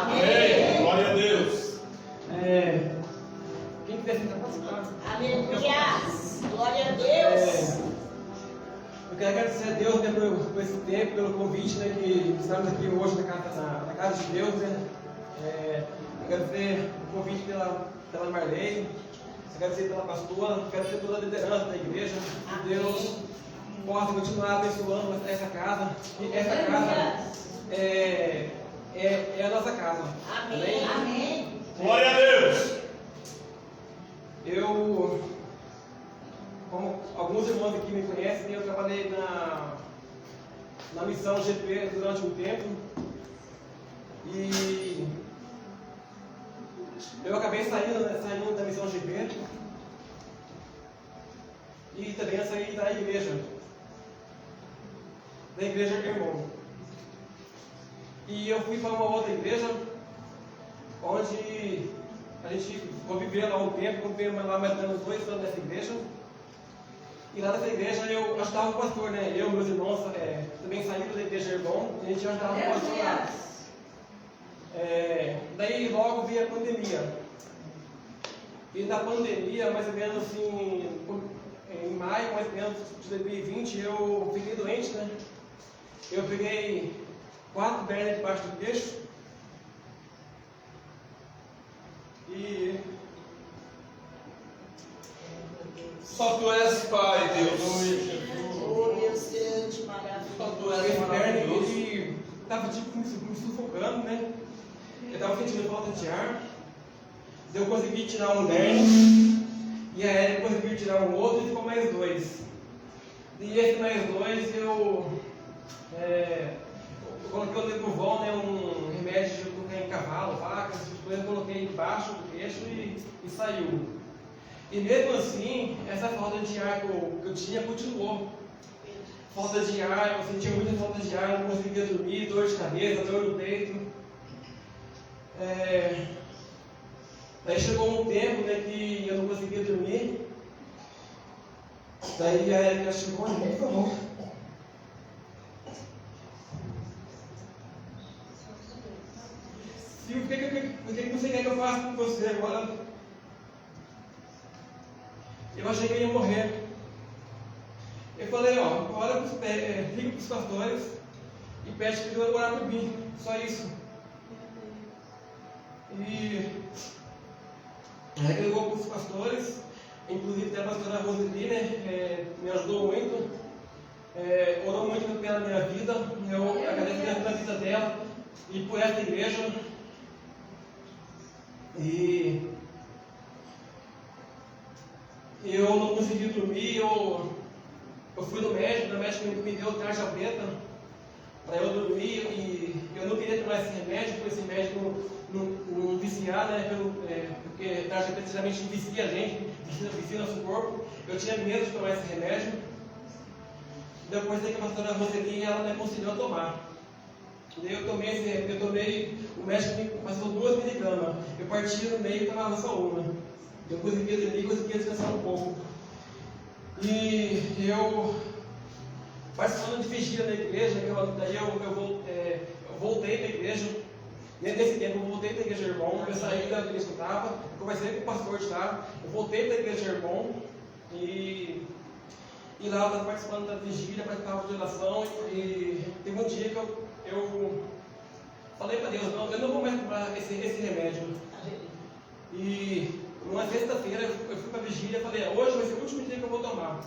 Amém. Glória a Deus. Quem quiser sentar, pode sentar. Aleluia. Glória a Deus. Eu quero agradecer a Deus, né, por esse tempo, pelo convite, né, que estamos aqui hoje na casa de Deus, né. Agradecer o convite pela Marlene, agradecer pela pastora, agradecer toda a liderança da igreja. Que Deus possa continuar abençoando essa casa. E essa casa é a nossa casa. Amém. Amém. Glória a Deus. Como alguns irmãos aqui me conhecem, eu trabalhei na missão GP durante um tempo. E eu acabei saindo da missão GP. E também eu saí da igreja Irmão. E eu fui para uma outra igreja, onde a gente conviveu lá um tempo, convivemos lá mais ou menos 2 anos nessa igreja. E lá nessa igreja eu ajudava o pastor, né? Eu e meus irmãos também saímos da igreja Irmão, e a gente ajudava o pastor lá. Daí logo veio a pandemia. E na pandemia, mais ou menos assim, em maio, mais ou menos de 2020, eu fiquei doente, né? Eu peguei 4 pernas debaixo do queixo. E Só tu és Pai, Deus. Oh, Deus grande, maravilhoso. Só tu és esse perna, maravilhoso. ele estava tipo me sufocando, né? Eu estava sentindo falta de ar. Eu consegui tirar um derno. E a Érica conseguiu tirar um outro e ficou mais 2. E esse mais 2 eu coloquei o Leprovol, né, um remédio de colocar em cavalo, vaca, essas coisas, eu coloquei embaixo do queixo e saiu. E mesmo assim, essa falta de ar que eu tinha continuou. Falta de ar, eu sentia muita falta de ar, não conseguia dormir, dor de cabeça, dor no peito. Daí chegou um tempo, né, que eu não conseguia dormir. Daí a Erika chegou e me falou: Silvio, o que você quer que eu faça com você agora? Eu achei que eu ia morrer. Eu falei: ora, liga para os pastores e pede que Deus orar por mim. Só isso. E aí ele ligou para os pastores, inclusive a pastora Roseli, né, me ajudou muito, orou muito pela minha vida. Eu agradeço pela vida dela e por essa igreja. E eu não consegui dormir, eu fui no médico, o médico me deu tarja preta para eu dormir, e eu não queria tomar esse remédio, porque esse médico não viciar, né? Porque tarja preta geralmente vicia a gente, vicia nosso corpo. Eu tinha medo de tomar esse remédio. Depois da que a pastora Roseli, ela me aconselhou a tomar. Daí eu tomei, o médico me passou 2 miligramas. Eu partia no meio e tomava só uma. Eu conseguia dormir, conseguia descansar um pouco. E eu, participando de vigília na igreja, daí eu voltei da igreja. Nesse tempo eu voltei da igreja Irmão, eu saí da igreja que eu estava, conversei com o pastor de lá, eu voltei da igreja Irmão e lá eu estava participando da vigília, participava de oração, e teve um dia que eu falei para Deus: não, eu não vou mais tomar esse remédio. E numa sexta-feira eu fui para a vigília e falei: hoje vai ser o último dia que eu vou tomar.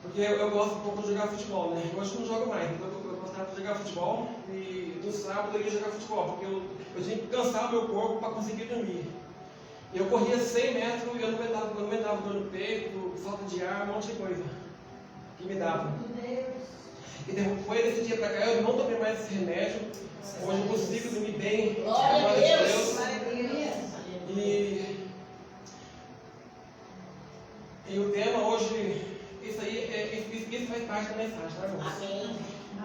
Porque eu gosto um pouco de jogar futebol, né? Hoje eu não jogo mais, então eu gostava de jogar futebol, e no sábado eu ia jogar futebol, porque eu tinha que cansar o meu corpo para conseguir dormir. Eu corria 100 metros e eu não aguentava dor no peito, falta de ar, um monte de coisa que me dava. E depois desse dia para cá eu não tomei mais esse remédio. Hoje eu consigo dormir bem. Glória a Deus. E o tema hoje, isso faz parte da mensagem, tá, irmão? Amém.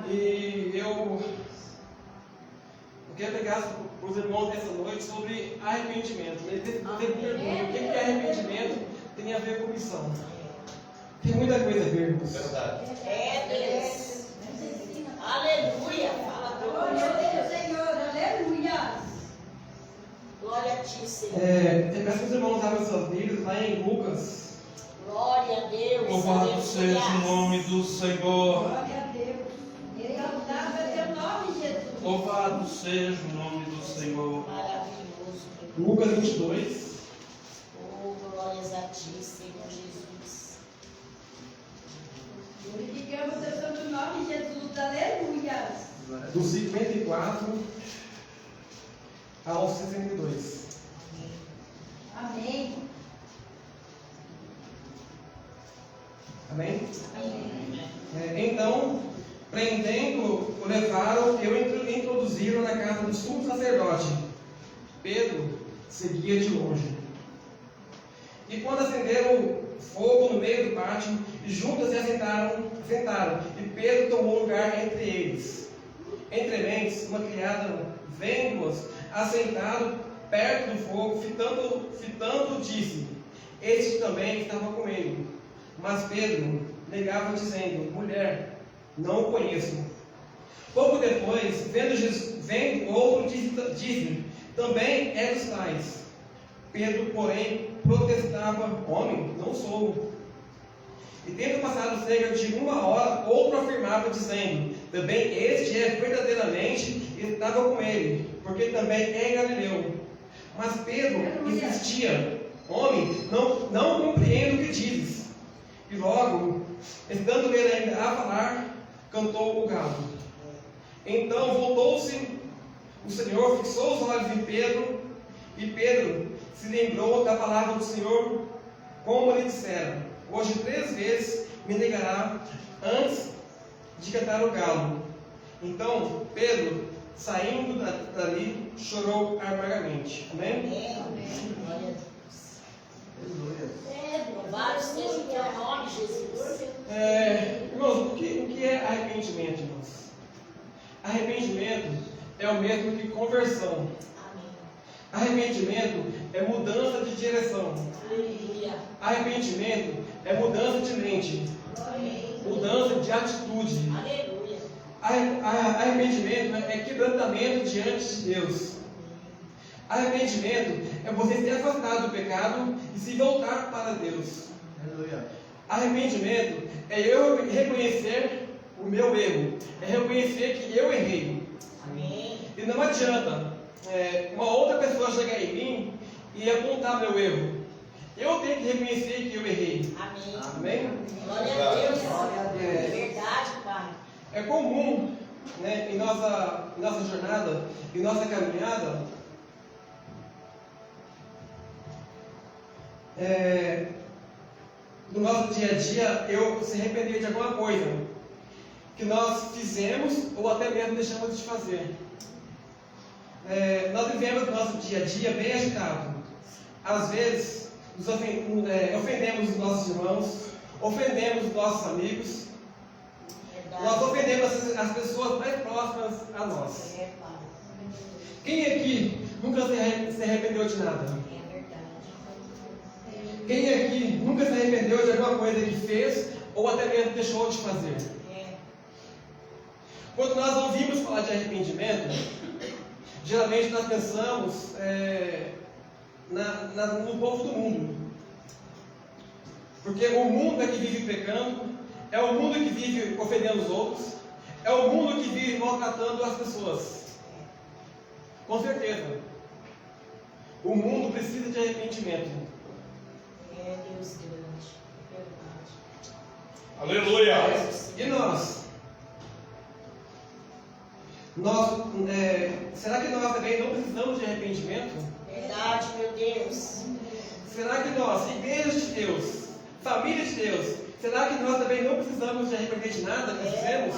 E eu quero pegar para os irmãos nessa noite sobre arrependimento. Ele teve pergunta: o que é arrependimento tem a ver com missão? Tem muita coisa a ver, irmãos. Verdade. Deus. Aleluia. Fala Glória a Deus, Senhor, aleluia. a ti, Senhor. Eu peço que os irmãos abram suas Bíblias lá em Lucas. Glória a Deus. Louvado seja o nome do Senhor. Glória a Deus. Exaltado é teu nome, Jesus. Louvado seja o nome do Senhor. Maravilhoso. Lucas 22. Oh, glórias a ti, Senhor Jesus. Glorificamos o teu santo nome, Jesus. Aleluia. Do 54 ao 62. Amém. Amém? Amém. Então, prendendo, o levaram e introduziram na casa do sumo sacerdote. Pedro seguia de longe. E quando acenderam fogo no meio do pátio, juntos se sentaram, e Pedro tomou lugar entre eles. Entre mentes, uma criada, vendo-os assentado perto do fogo, fitando, disse: Este também estava com ele. Mas Pedro negava, dizendo: Mulher, não o conheço. Pouco depois, vendo outro, disse: Também é dos tais. Pedro, porém, protestava: Homem, não sou. E tendo passado cerca de 1 hora, outro afirmava, dizendo: Também este é verdadeiramente, estava com ele, porque também é Galileu. Mas Pedro insistia: Homem, não compreendo o que dizes. E logo, estando ele ainda a falar, cantou o galo. Então voltou-se o Senhor, fixou os olhos em Pedro, e Pedro se lembrou da palavra do Senhor, como lhe dissera: Hoje 3 vezes me negará antes de cantar o galo. Então Pedro, saindo dali, chorou amargamente. Amém? Amém. Glória a Deus. Louvado seja o teu nome, Jesus. Irmãos, o que é arrependimento, irmãos? Arrependimento é o mesmo que conversão. Amém. Arrependimento é mudança de direção. Aleluia. Arrependimento é mudança de mente, Amém. mudança de atitude. Aleluia. Arrependimento é quebrantamento diante de Deus. Arrependimento é você se afastar do pecado e se voltar para Deus. Aleluia. Arrependimento é eu reconhecer o meu erro, é reconhecer que eu errei. Amém. E não adianta uma outra pessoa chegar em mim e apontar meu erro. Eu tenho que reconhecer que eu errei. Amém. Amém? Glória a Deus. É. Verdade, Pai. É comum, né, em nossa jornada, em nossa caminhada, no nosso dia a dia, eu se arrepender de alguma coisa que nós fizemos ou até mesmo deixamos de fazer. Nós vivemos o nosso dia a dia bem agitado. Às vezes, ofendemos os nossos irmãos, ofendemos os nossos amigos, nós ofendemos as pessoas mais próximas a nós. É, Pai. Quem aqui nunca se arrependeu de nada? É verdade. Quem aqui nunca se arrependeu de alguma coisa que fez ou até mesmo deixou de fazer? É. Quando nós ouvimos falar de arrependimento, geralmente nós pensamos no povo do mundo. Porque o mundo é que vive pecando, é o mundo que vive ofendendo os outros, é o mundo que vive maltratando as pessoas. Com certeza. O mundo precisa de arrependimento. É Deus grande. Verdade. Aleluia. E nós? Será que nós também não precisamos de arrependimento? Verdade, meu Deus. Será que nós, igreja de Deus, família de Deus, será que nós também não precisamos de arrepender de nada que fizemos?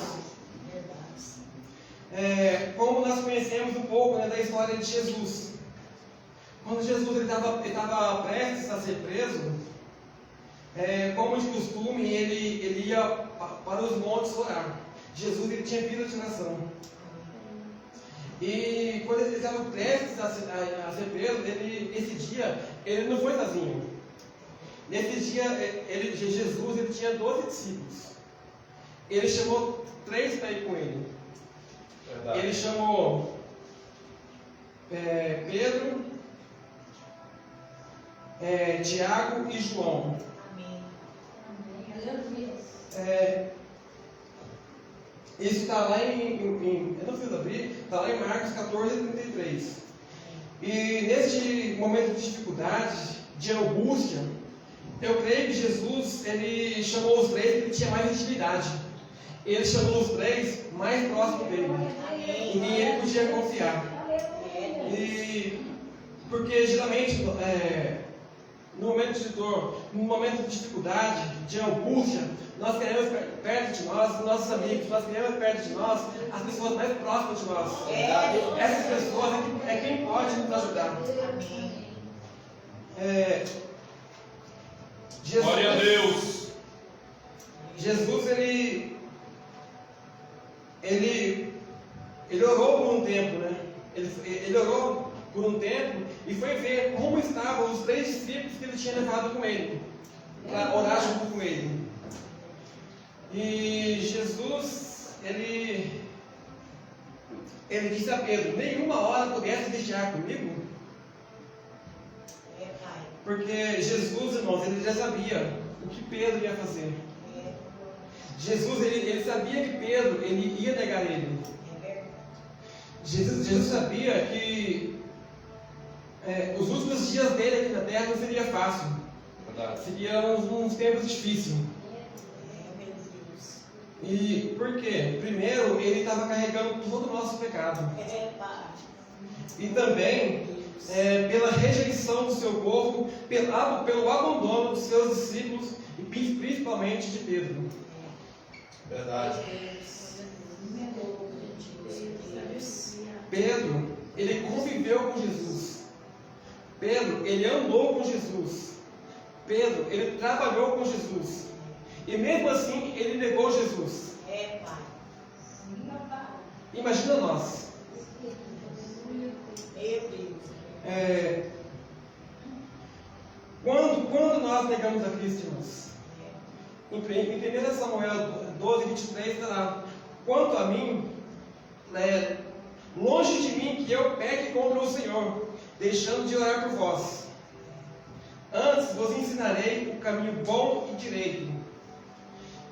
Verdade. Como nós conhecemos um pouco, né, da história de Jesus. Quando Jesus estava prestes a ser preso, como de costume, ele ia para os montes orar. Jesus ele tinha vida de oração. E quando ele estava prestes a ser preso, esse dia, ele não foi sozinho. Nesse dia, Jesus ele tinha 12 discípulos. Ele chamou 3 para ir com ele. Verdade. Ele chamou Pedro, Tiago e João. Amém. Isso está lá eu não fiz abrir, está lá em Marcos 14:33. E neste momento de dificuldade, de angústia, eu creio que Jesus, ele chamou os 3 porque ele tinha mais intimidade. Ele chamou os 3 mais próximos dele. Em quem ele podia confiar. E porque geralmente no momento de dor, no momento de dificuldade, de angústia, nós queremos perto de nós, os nossos amigos, nós queremos perto de nós as pessoas mais próximas de nós. Essas pessoas é quem pode nos ajudar. Jesus, Glória a Deus. Jesus, ele orou por um tempo, né? Ele orou por um tempo e foi ver como estavam os 3 discípulos que ele tinha levado com ele, para orar junto com ele. E Jesus, ele disse a Pedro: nenhuma hora pudesse deixar comigo. Porque Jesus, irmãos, ele já sabia o que Pedro ia fazer. Jesus, ele sabia que Pedro, ele ia negar ele. Jesus sabia que os últimos dias dele aqui na terra não seria fácil. Seriam uns tempos difíceis. E por quê? Primeiro, ele estava carregando todo o nosso pecado. E também pela rejeição do seu povo, pelo abandono dos seus discípulos e principalmente de Pedro. Verdade. Pedro, ele conviveu com Jesus. Pedro, ele andou com Jesus. Pedro, ele trabalhou com Jesus. E mesmo assim, ele negou Jesus. Imagina nós. Quando nós negamos a Cristo, irmãos? Em 1 Samuel 12:23 está lá: quanto a mim, longe de mim que eu peque contra o Senhor, deixando de orar por vós. Antes vos ensinarei o caminho bom e direito.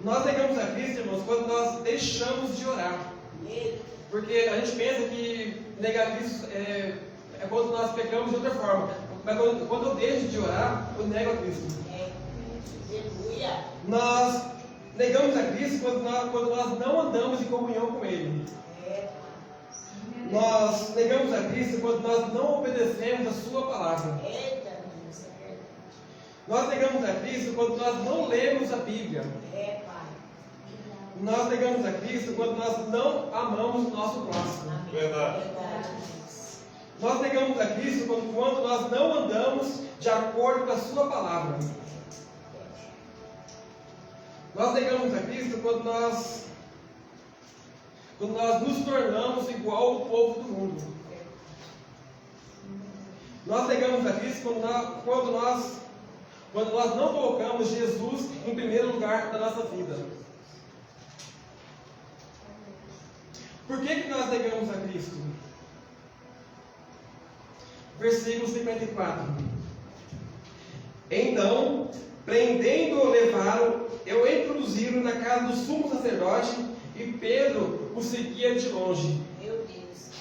Nós negamos a Cristo, irmãos, quando nós deixamos de orar. Porque a gente pensa que negar a Cristo é quando nós pecamos de outra forma. Mas quando eu deixo de orar, eu nego a Cristo. Nós negamos a Cristo quando nós não andamos em comunhão com Ele. Nós negamos a Cristo quando nós não obedecemos a Sua palavra. Nós negamos a Cristo quando nós não lemos a Bíblia. Nós negamos a Cristo quando nós não amamos o nosso próximo. Verdade. Nós negamos a Cristo quando nós não andamos de acordo com a Sua palavra. Nós negamos a Cristo quando nós nos tornamos igual ao povo do mundo. Nós negamos a Cristo quando nós não colocamos Jesus em primeiro lugar da nossa vida. Por que nós negamos a Cristo? Versículo 54. Então, prendendo-o, levaram, eu introduzi-o na casa do sumo sacerdote, e Pedro o seguia de longe. Meu Deus.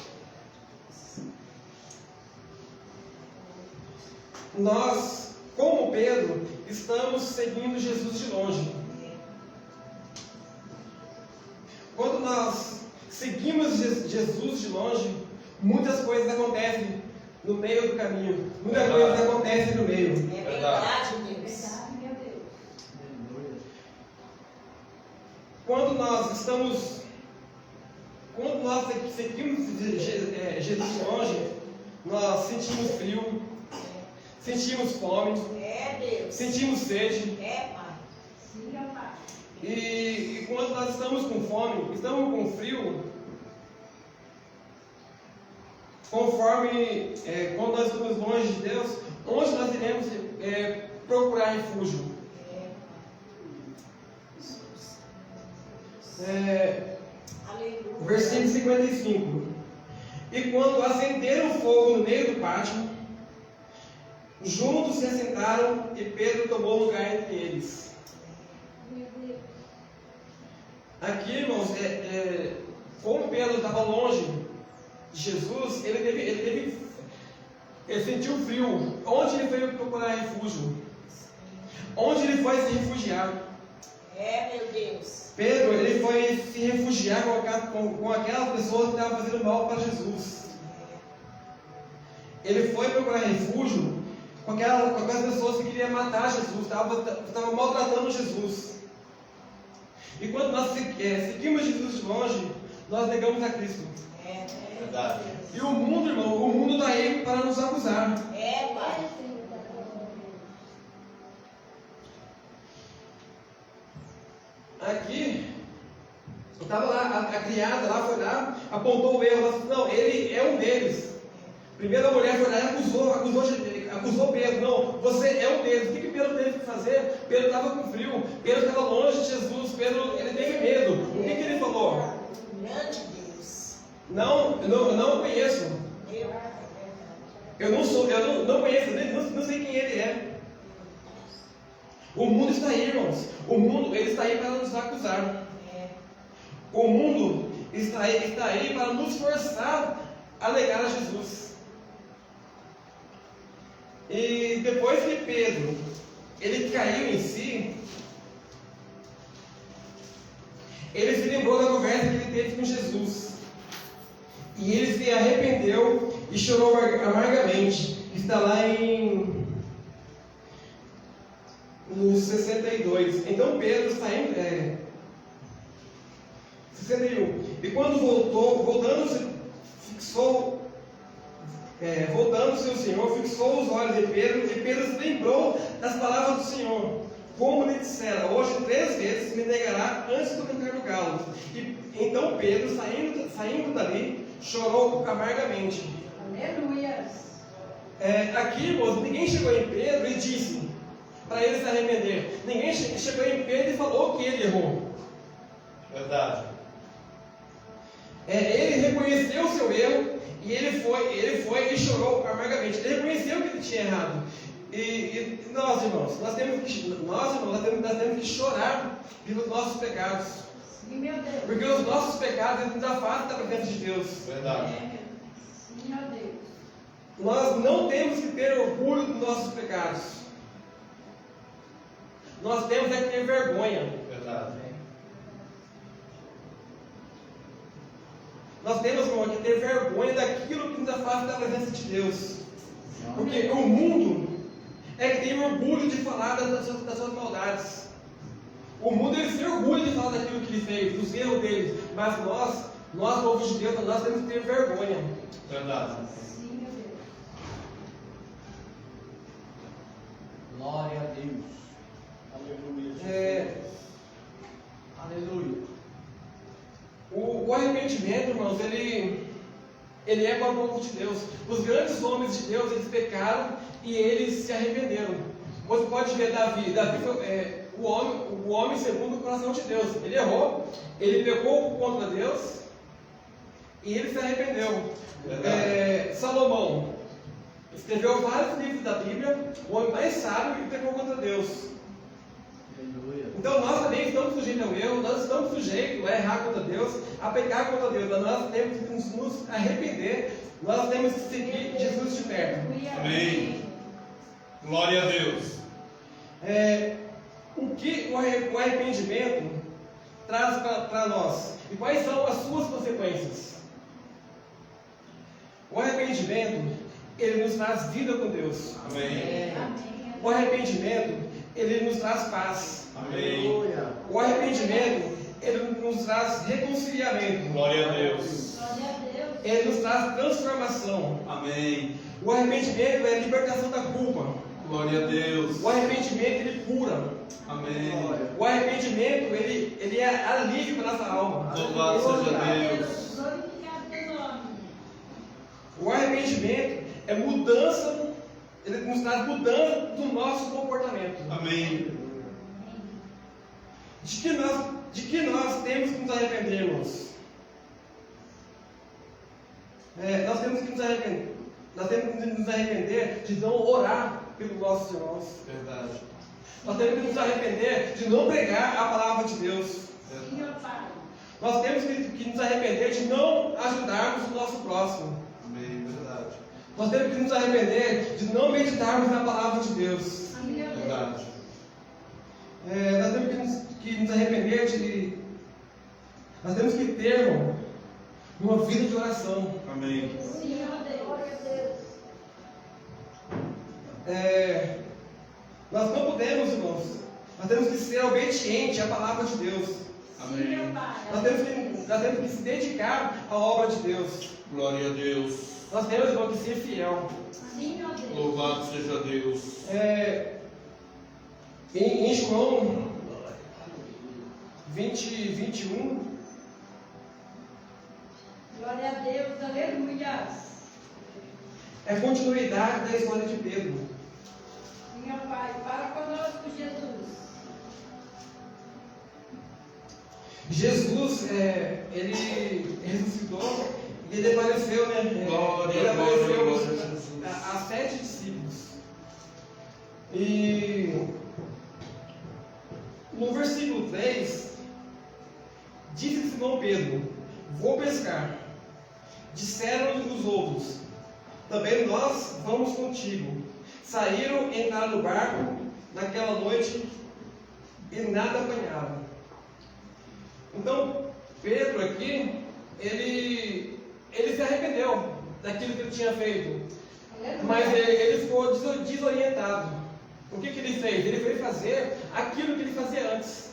Nós, como Pedro, estamos seguindo Jesus de longe. Quando nós seguimos Jesus de longe, muitas coisas acontecem no meio do caminho. Muitas coisas acontecem no meio. É verdade, Deus. Quando nós seguimos Jesus de longe, nós sentimos frio, sentimos fome, Deus. sentimos sede. Pai. E quando nós estamos com fome, estamos com frio, conforme quando nós estamos longe de Deus, onde nós iremos procurar refúgio? Versículo 55. E quando acenderam fogo no meio do pátio, Juntos se assentaram e Pedro tomou lugar entre eles. Aqui, irmãos, como Pedro estava longe de Jesus, ele sentiu frio. Onde ele foi procurar refúgio? Onde ele foi se refugiar? Meu Deus. Pedro, ele foi se refugiar com aquelas pessoas que estavam fazendo mal para Jesus. Ele foi procurar refúgio com aquelas pessoas que queriam matar Jesus, estavam maltratando Jesus. E quando nós seguimos Jesus de longe, nós negamos a Cristo. Verdade. E o mundo, irmão, o mundo está aí para nos acusar. Pai. Aqui, estava lá, a criada lá foi lá, apontou o erro, ela disse, não, ele é um deles. Primeiro a mulher foi lá e acusou Pedro, não, você é um deles. O que Pedro teve que fazer? Pedro estava com frio, Pedro estava longe de Jesus, Pedro ele teve medo. O que ele falou? Grande Deus. Não, eu não conheço. Eu não conheço, não sei quem ele é. O mundo está aí, irmãos. O mundo ele está aí para nos acusar. O mundo está aí para nos forçar a negar a Jesus. E depois que Pedro ele caiu em si, ele se lembrou da conversa que ele teve com Jesus. E ele se arrependeu e chorou amargamente. Está lá no 62. Então Pedro está em 61. E quando voltando-se o Senhor, fixou os olhos de Pedro, e Pedro se lembrou das palavras do Senhor, como lhe dissera, hoje 3 vezes me negará antes do cantar do galo. E então Pedro, saindo dali, chorou amargamente. Aleluia. Aqui, irmãos, ninguém chegou em Pedro e disse para ele se arrepender. Ninguém chegou em Pedro e falou que ele errou. Verdade. Ele reconheceu o seu erro e ele foi e chorou amargamente. Ele reconheceu que ele tinha errado. E nós, irmãos, nós temos que chorar pelos nossos pecados. Sim, meu Deus. Porque os nossos pecados nos afastam da presença de Deus. Verdade. Sim, meu Deus. Nós não temos que ter orgulho dos nossos pecados. Nós temos que ter vergonha. Verdade. Nós temos, irmão, que ter vergonha daquilo que nos afasta da presença de Deus. Porque o mundo é que tem orgulho de falar das suas maldades. O mundo ele se orgulha de falar daquilo que ele fez, dos erros dele. Mas nós povos de Deus, nós temos que ter vergonha. Verdade. Sim, meu Deus. Glória a Deus. Aleluia. Aleluia. O arrependimento, irmãos, ele é para o povo de Deus. Os grandes homens de Deus, eles pecaram e eles se arrependeram. Você pode ver Davi. Davi foi o homem segundo o coração de Deus. Ele errou, ele pecou contra Deus e ele se arrependeu. Salomão escreveu vários livros da Bíblia, o homem mais sábio, e pecou contra Deus. Aleluia. Então nós também estamos sujeitos ao erro, nós estamos sujeitos a errar contra Deus, a pecar contra Deus. Mas nós temos que nos arrepender, nós temos que seguir Jesus de perto. Amém. Glória a Deus. O que o arrependimento traz para nós? E quais são as suas consequências? O arrependimento, ele nos traz vida com Deus. Amém. O arrependimento, ele nos traz paz. Amém. O arrependimento, ele nos traz reconciliamento. Glória a Deus. Glória a Deus. Ele nos traz transformação. Amém. O arrependimento é a libertação da culpa. Glória a Deus. O arrependimento, ele cura. Amém. O arrependimento, ele é alívio para a nossa alma. Louvado seja Deus. Glorificado teu nome. O arrependimento é mudança, ele nos traz mudança do nosso comportamento. Amém. De que nós temos que nos arrepender, irmãos? Nós temos que nos arrepender de não orar pelos nossos irmãos. Verdade. Nós temos que nos arrepender de não pregar a palavra de Deus. Sim, meu Pai. Nós temos que nos arrepender de não ajudarmos o nosso próximo. Amém. Verdade. Nós temos que nos arrepender de não meditarmos na palavra de Deus. Sim, meu Deus. Verdade. Nós temos que nos arrepender de... Nós temos que ter, irmão, uma vida de oração. Amém. Sim, meu Deus. Nós não podemos, irmãos, nós temos que ser obedientes à palavra de Deus. Sim, meu Pai. Nós temos que se dedicar à obra de Deus. Glória a Deus. Nós temos, irmão, que ser fiel. Sim, meu Deus. Louvado seja Deus. Em João 20, 21, Glória a Deus. Aleluia. é continuidade da história de Pedro. Sim, meu Pai. Para conosco, Jesus. Jesus, ele ressuscitou e ele apareceu, né? Glória, Ele apareceu glória a Jesus. a 7 discípulos. E no versículo 3, disse Simão Pedro: vou pescar. Disseram-lhe os outros: também nós vamos contigo. Saíram, entraram no barco naquela noite e nada apanharam. Então, Pedro aqui, ele se arrependeu daquilo que ele tinha feito. Mas ele ficou desorientado. O que ele fez? Ele foi fazer aquilo que ele fazia antes.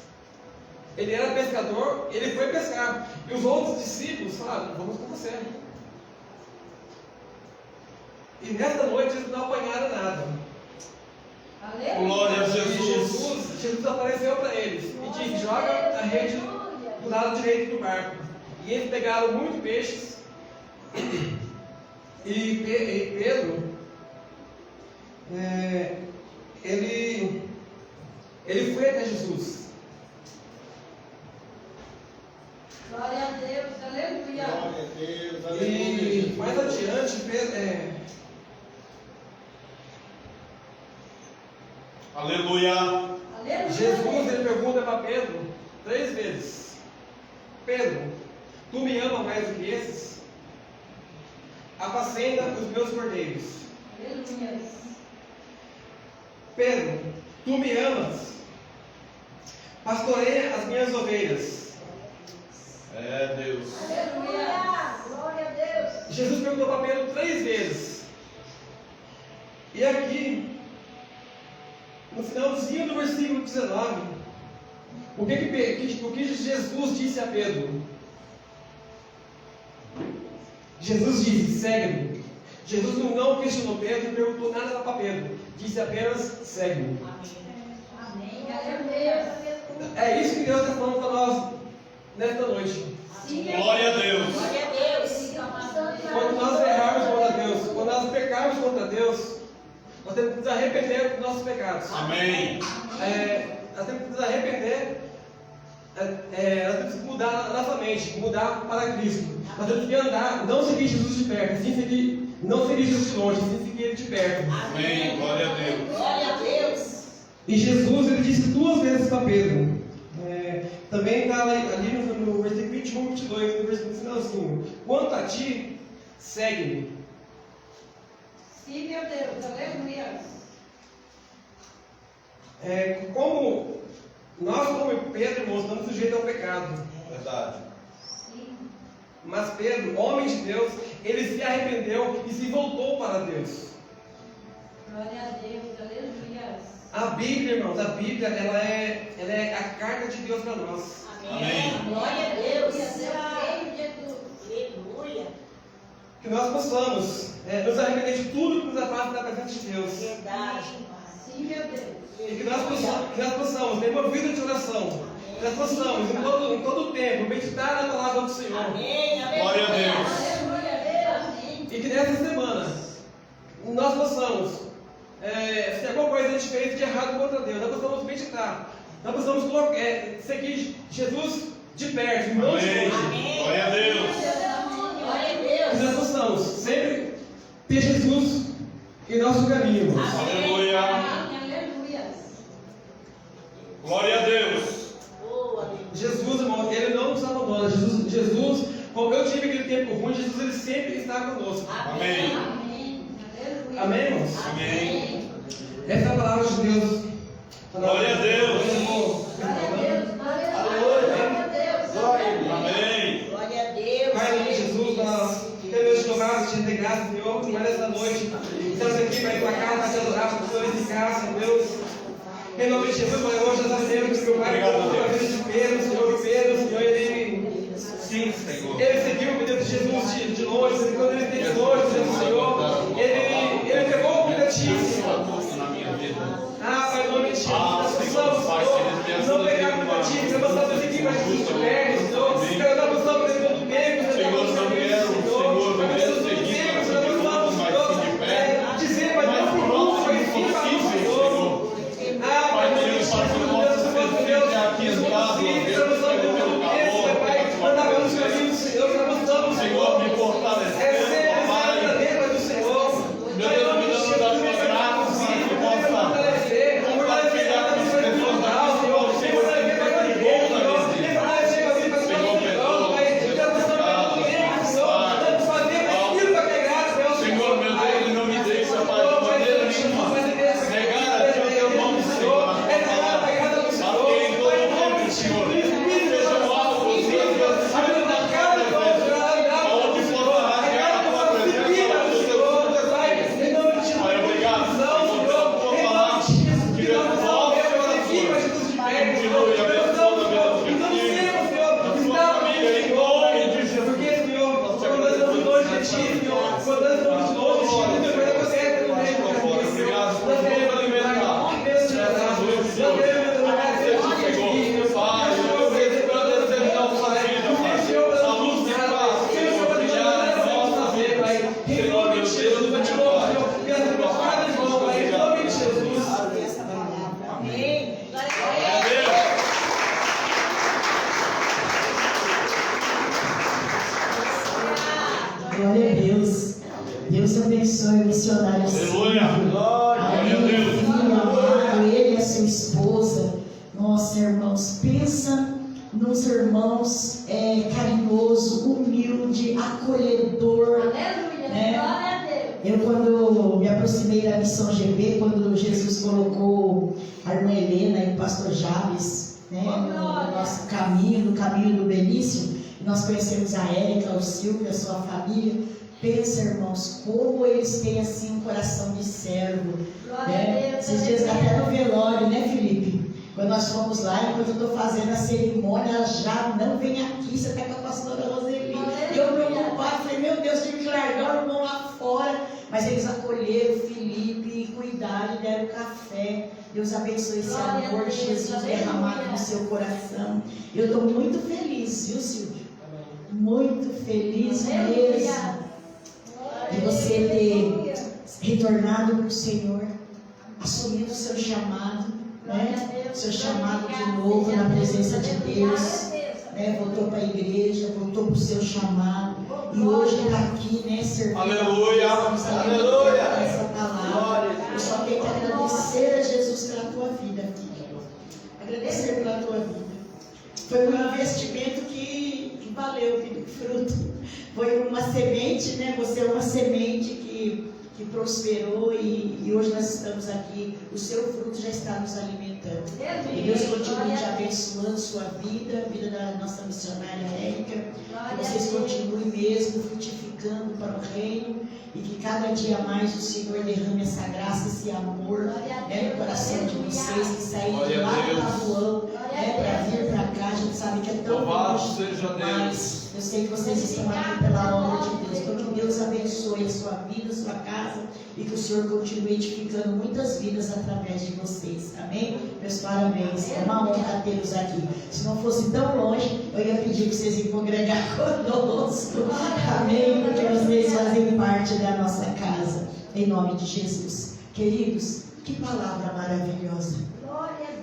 Ele era pescador, ele foi pescar. E os outros discípulos falaram: vamos com você. E nessa noite eles não apanharam nada. Aleluia. Glória a E Jesus. Jesus apareceu para eles e disse: joga a rede do lado direito do barco. E eles pegaram muitos peixes. E Pedro, ele foi até Jesus. Glória a Deus. Aleluia. Glória a Deus. E mais adiante, Aleluia. Aleluia. Jesus ele pergunta para Pedro 3 vezes: Pedro, tu me amas mais do que esses? Apacenta os meus cordeiros. Aleluia. Pedro, tu me amas? Pastoreia as minhas ovelhas. É Deus. Aleluia. Glória a Deus. Jesus perguntou para Pedro 3 vezes. E aqui, no finalzinho do versículo 19, o que Jesus disse a Pedro? Jesus disse: segue-me. Jesus não questionou Pedro, não perguntou nada para Pedro. Disse apenas: segue-me. Amém. Aleluia. É isso que Deus está falando para nós nesta noite. Sim, Glória a Deus. Glória a Deus. Quando nós errarmos contra Deus, quando nós pecarmos contra Deus, nós temos que nos arrepender dos nossos pecados. Amém. Nós temos que nos arrepender, nós temos que mudar a nossa mente, mudar para Cristo. Nós temos que andar, não seguir Jesus de perto, não seguir Jesus de longe, sim seguir Ele de perto. Amém. Glória a Deus. Glória a Deus. E Jesus, ele disse 2 vezes para Pedro. Também está ali no versículo 21, 22, no versículo finalzinho: quanto a ti, segue-me. Sim, meu Deus. Aleluia. Como nós, como Pedro, irmãos, estamos sujeitos ao pecado. Verdade. Sim. Mas Pedro, homem de Deus, ele se arrependeu e se voltou para Deus. Glória a Deus. Aleluia. A Bíblia, irmãos, a Bíblia, ela é a carta de Deus para nós. Amém. Glória a Deus. Amém, Jesus. Aleluia. Que nós possamos nos arrepender de tudo que nos afasta da presença de Deus. Verdade. Sim, meu Deus. E que nós possamos ter uma vida de oração. Que nós possamos, em todo o tempo, meditar na palavra do Senhor. Amém. Glória a Deus. Aleluia, Deus. E que nessa semana nós possamos, se alguma coisa a gente fez de errado contra Deus, nós possamos meditar. Nós possamos seguir Jesus de perto, não de Amém. longe. Glória a Deus. Glória a Que Deus. nós possamos sempre ter Jesus em nosso caminho. Aleluia. Aleluia. Glória a Deus. Jesus, irmão, Ele não nos abandona. Jesus, como eu tive aquele tempo ruim, Jesus Ele sempre está conosco. Amém. Amém, irmãos? Amém. Essa é a palavra de Deus. Glória a Deus. Glória a Deus. Amém. Glória a Deus. Pai, em nome de Jesus, nós queremos te louvar, te render graças, Senhor, por mais essa noite. Estamos aqui para ir para casa, para te adorar, para te glorificar, Senhor Deus. Em nome de Jesus, Pai, hoje nós sabemos que meu Pai colocou a vida de Pedro, Senhor, ele Sim, Senhor. Ele seguiu o pedido de Jesus de longe, quando ele esteve longe, Senhor, ele pegou o aplicativo. Na minha vida. Ah, Pai, em nome de Jesus, nós precisamos, Senhor, não pegar o aplicativo, nós estamos aqui para Jesus de perto, Senhor, nós estamos todo meio, Senhor, não quero, Senhor, não quero seguir, Senhor, dizer, mas não por luz, mas sim para o Senhor. Ah, Pai, Deus, Pai, Deus, aqui em casa, andava nos caminhos do Senhor, nós estamos, Senhor, me fortalecendo, Pai. Meu Deus, me dando da tua graça, que possa compartilhar com as pessoas da Senhor, Senhor, Senhor, meu Deus, Ele não me deixa, Pai, de maneira nenhuma negar a Teu nome, Senhor, na tua palavra. Aqui em todo momento, Senhor, seja o alvo, Senhor, na casa, aonde for rasgar a tua presença, o teu Pai, obrigado, Senhor, pela tua palavra, que resolve o coração. Continue abençoando, meu filho, a sua família, em nome de Jesus. Glória a Deus. Deus abençoe o missionário. Aleluia. Glória a Deus. Filho amado, ele e a sua esposa. Nossa, irmãos, pensa nos irmãos carinhoso, humilde, acolhedor. Aleluia. Né? Glória a Deus. Eu, quando me aproximei da Missão GB, quando Jesus colocou a irmã Helena e o pastor Javes, né, no nosso caminho, no caminho do Benício, nós conhecemos a Érica, o Silvio, a sua família. Pensa, irmãos, como eles têm assim um coração de servo. Né? Esses dias até no velório, né, Felipe? Quando nós fomos lá, enquanto eu estou fazendo a cerimônia, ela já não vem aqui, você está com a pastora Roseli. E eu preocupado, falei, meu Deus, tive que largar o irmão lá fora. Mas eles acolheram o Felipe, cuidaram e deram café. Deus abençoe esse amor de Jesus derramado no seu coração. Eu estou muito feliz, viu, Silvio? Muito feliz mesmo de você ter retornado para o Senhor, assumido o seu chamado, né? Seu chamado de novo na presença de Deus, né? Voltou para a igreja, voltou para o seu chamado e hoje está aqui, né, servindo. Aleluia, aleluia. Essa palavra. Eu só tenho que agradecer a Jesus pela tua vida, filho. Agradecer pela tua vida. Foi um investimento que valeu, filho, fruto. Foi uma semente, né? Você é uma semente que prosperou e hoje nós estamos aqui. O seu fruto já está nos alimentando. E Deus continue te abençoando sua vida, a vida da nossa missionária Érica. Que vocês continuem mesmo frutificando para o reino e que cada dia mais o Senhor derrame essa graça, esse amor, né, no coração de vocês que saíram de lá do Tabuão, né, para vir para cá. A gente sabe que é tão Louvado seja Deus. mas eu sei que vocês estão aqui pela obra de Deus. Então que Deus abençoe a sua vida, a sua casa e que o Senhor continue edificando muitas vidas através de vocês. Amém? Meus parabéns. É uma honra tê-los aqui. Se não fosse tão longe, eu ia pedir que vocês iam congregar conosco. Amém? Porque vocês fazem parte da nossa casa. Em nome de Jesus. Queridos, que palavra maravilhosa.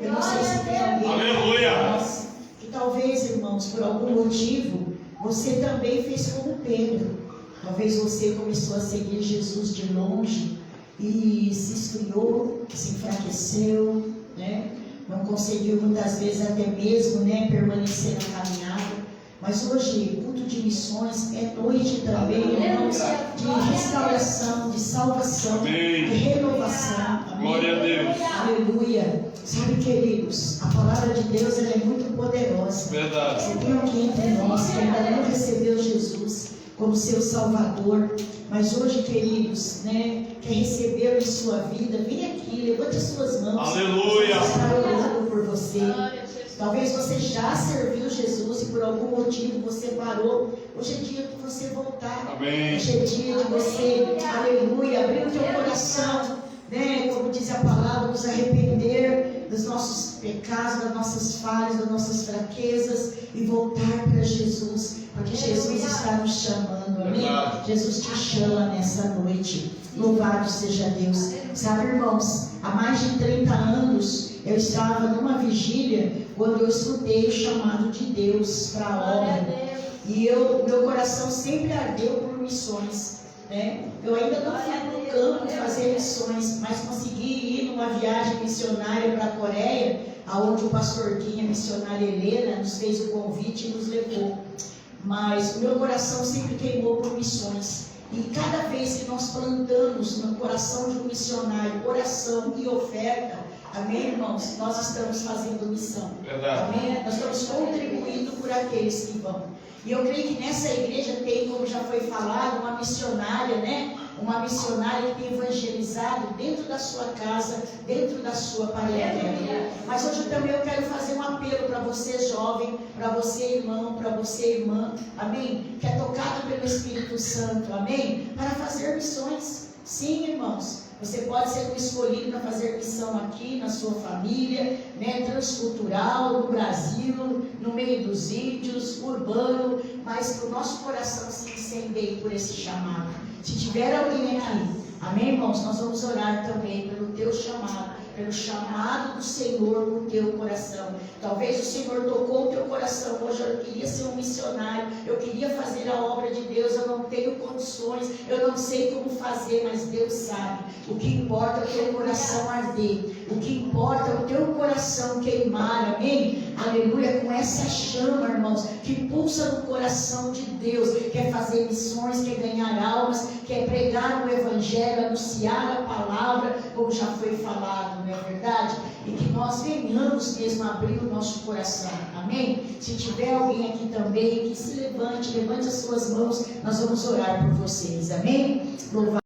Eu não sei se tem alguém Aleluia. entre nós que talvez, irmãos, por algum motivo, você também fez como Pedro. Talvez você começou a seguir Jesus de longe e se esfriou, se enfraqueceu, né? Não conseguiu muitas vezes até mesmo, né, permanecer na caminhada. Mas hoje, culto de missões é noite também, irmãos, de restauração, de salvação, Amém. de renovação. Amém? Glória a Deus. Aleluia. Sabe, queridos, a palavra de Deus ela é muito poderosa. Verdade. Você tem alguém entre nós que ainda não recebeu Jesus como seu Salvador, mas hoje, queridos, né, quer recebê-lo em sua vida, vem aqui, levante as suas mãos. Aleluia. Deus está orando por você. Talvez você já serviu Jesus e por algum motivo você parou. Hoje é dia de você voltar. Amém. Hoje é dia de você, aleluia, abrir o teu coração, né? Como diz a palavra, nos arrepender dos nossos pecados, das nossas falhas, das nossas fraquezas e voltar para Jesus, porque Jesus está nos chamando, amém? Verdade. Jesus te chama nessa noite. Louvado seja Deus. Sabe, irmãos, há mais de 30 anos eu estava numa vigília quando eu escutei o chamado de Deus para a obra. E meu coração sempre ardeu por missões, né? Eu ainda não fui para o campo fazer missões, mas consegui ir numa viagem missionária para a Coreia, aonde o pastor Guinha, a missionária Helena, nos fez o convite e nos levou. Mas o meu coração sempre queimou por missões. E cada vez que nós plantamos no coração de um missionário oração e oferta, amém, irmãos? Nós estamos fazendo missão. Verdade. Amém? Nós estamos contribuindo por aqueles que vão. E eu creio que nessa igreja tem, como já foi falado, uma missionária, né? Uma missionária que tem evangelizado dentro da sua casa, dentro da sua parentela. Mas hoje também eu quero fazer um apelo para você, jovem, para você, irmão, para você, irmã, amém? Que é tocado pelo Espírito Santo, amém? Para fazer missões. Sim, irmãos. Você pode ser um escolhido para fazer missão aqui na sua família, né, transcultural, no Brasil, no meio dos índios, urbano, mas que o nosso coração se incendeie por esse chamado. Se tiver alguém aqui, amém, irmãos? Nós vamos orar também pelo teu chamado, pelo chamado do Senhor no teu coração. Talvez o Senhor tocou o teu coração hoje. Eu queria ser um missionário, eu queria fazer a obra de Deus, eu não tenho condições, eu não sei como fazer, mas Deus sabe. O que importa é o teu coração arder, o que importa é o teu coração queimar, amém? Aleluia, com essa chama, irmãos, que pulsa no coração de Deus, quer fazer missões, quer ganhar almas, quer pregar o Evangelho, anunciar a palavra, como já foi falado, não é verdade? E que nós venhamos mesmo abrir o nosso coração, amém? Se tiver alguém aqui também, que se levante as suas mãos, nós vamos orar por vocês, amém? Louvado